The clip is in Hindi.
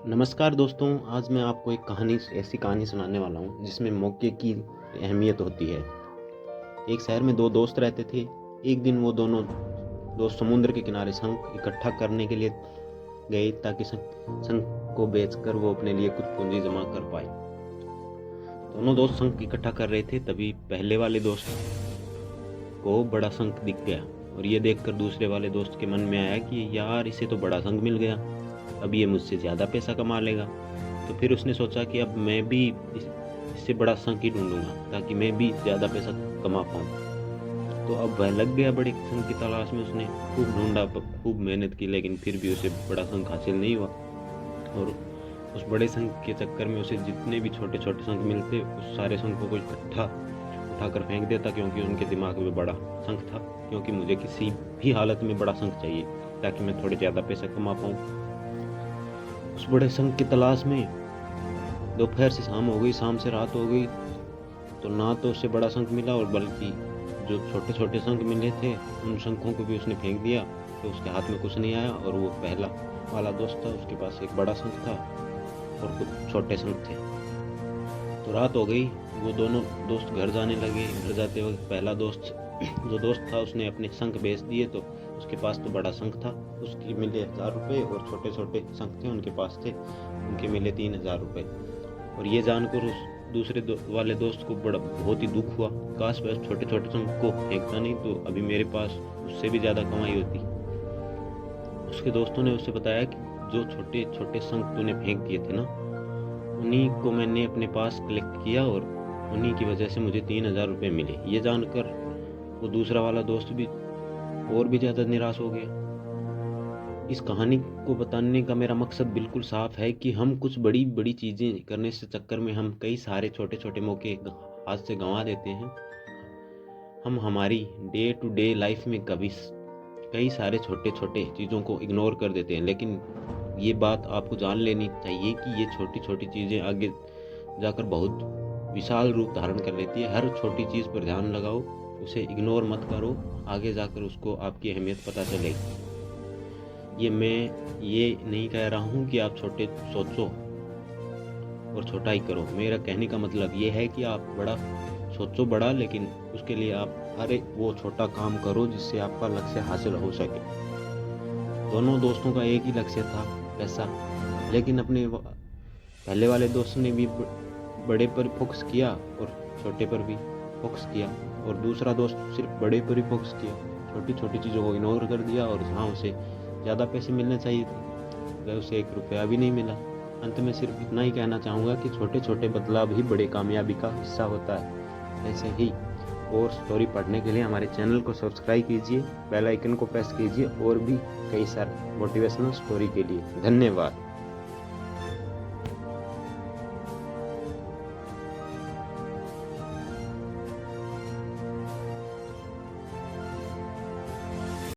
नमस्कार दोस्तों, आज मैं आपको एक ऐसी कहानी सुनाने वाला हूँ जिसमें मौके की अहमियत होती है। एक शहर में 2 दोस्त रहते थे। एक दिन वो दोनों दोस्त समुद्र के किनारे शंख इकट्ठा करने के लिए गए ताकि शंख को बेचकर वो अपने लिए कुछ पूंजी जमा कर पाए। दोनों दोस्त शंख इकट्ठा कर रहे थे, तभी पहले वाले दोस्त को बड़ा शंख दिख गया और ये देखकर दूसरे वाले दोस्त के मन में आया कि यार, इसे तो बड़ा शंख मिल गया, अब ये मुझसे ज़्यादा पैसा कमा लेगा। तो फिर उसने सोचा कि अब मैं भी इससे बड़ा शंख ही ढूंढूंगा ताकि मैं भी ज़्यादा पैसा कमा पाऊँ। तो अब वह लग गया बड़े शंख की तलाश में। उसने खूब ढूंढा, खूब मेहनत की, लेकिन फिर भी उसे बड़ा शंख हासिल नहीं हुआ। और उस बड़े शंख के चक्कर में उसे जितने भी छोटे छोटे शंख मिलते, उस सारे शंखों को इकट्ठा उठाकर फेंक देता, क्योंकि उनके दिमाग में बड़ा शंख था, क्योंकि मुझे किसी भी हालत में बड़ा शंख चाहिए ताकि मैं थोड़े ज़्यादा पैसा कमा पाऊँ। उस बड़े शंख की तलाश में दोपहर से शाम हो गई, शाम से रात हो गई, तो ना तो उसे बड़ा शंख मिला, और बल्कि जो छोटे छोटे शंख मिले थे उन शंखों को भी उसने फेंक दिया। तो उसके हाथ में कुछ नहीं आया, और वो पहला वाला दोस्त था, उसके पास एक बड़ा शंख था और कुछ छोटे शंख थे। तो रात हो गई, वो दोनों दोस्त घर जाने लगे। घर जाते वक्त पहला दोस्त था, उसने अपने शंख बेच दिए। तो उसके पास तो बड़ा शंख था, उसके मिले 1000 रुपये, और छोटे छोटे शंख थे उनके पास थे, उनके मिले 3000 रुपये। और ये जानकर उस दूसरे वाले दोस्त को बहुत ही दुख हुआ। काश वह छोटे छोटे शंख को फेंकता नहीं, तो अभी मेरे पास उससे भी ज़्यादा कमाई होती। उसके दोस्तों ने उसे बताया कि जो छोटे छोटे शंख तूने फेंक दिए थे ना, उन्हीं को मैंने अपने पास कलेक्ट किया, और उन्हीं की वजह से मुझे 3000 रुपये मिले। ये जानकर वो दूसरा वाला दोस्त भी और भी ज़्यादा निराश हो गया। इस कहानी को बताने का मेरा मकसद बिल्कुल साफ है कि हम कुछ बड़ी बड़ी चीज़ें करने से चक्कर में हम कई सारे छोटे छोटे मौके हाथ से गंवा देते हैं। हम हमारी डे टू डे लाइफ में कई सारे छोटे छोटे चीज़ों को इग्नोर कर देते हैं, लेकिन ये बात आपको जान लेनी चाहिए कि ये छोटी छोटी चीज़ें आगे जाकर बहुत विशाल रूप धारण कर लेती है। हर छोटी चीज़ पर ध्यान लगाओ, उसे इग्नोर मत करो, आगे जाकर उसको आपकी अहमियत पता चलेगी। मैं ये नहीं कह रहा हूँ कि आप छोटे सोचो और छोटा ही करो। मेरा कहने का मतलब ये है कि आप बड़ा सोचो बड़ा, लेकिन उसके लिए आप वो छोटा काम करो जिससे आपका लक्ष्य हासिल हो सके। दोनों दोस्तों का एक ही लक्ष्य था, पैसा, लेकिन अपने पहले वाले दोस्त ने भी बड़े पर फोकस किया और छोटे पर भी फोकस किया, और दूसरा दोस्त सिर्फ बड़े पर ही फोकस किया, छोटी छोटी चीज़ों को इग्नोर कर दिया। और जहाँ उसे ज़्यादा पैसे मिलने चाहिए थे, वह उसे 1 रुपया भी नहीं मिला। अंत में सिर्फ इतना ही कहना चाहूँगा कि छोटे छोटे बदलाव ही बड़े कामयाबी का हिस्सा होता है। ऐसे ही और स्टोरी पढ़ने के लिए हमारे चैनल को सब्सक्राइब कीजिए, बेल आइकन को प्रेस कीजिए, और भी कई सारे मोटिवेशनल स्टोरी के लिए। धन्यवाद।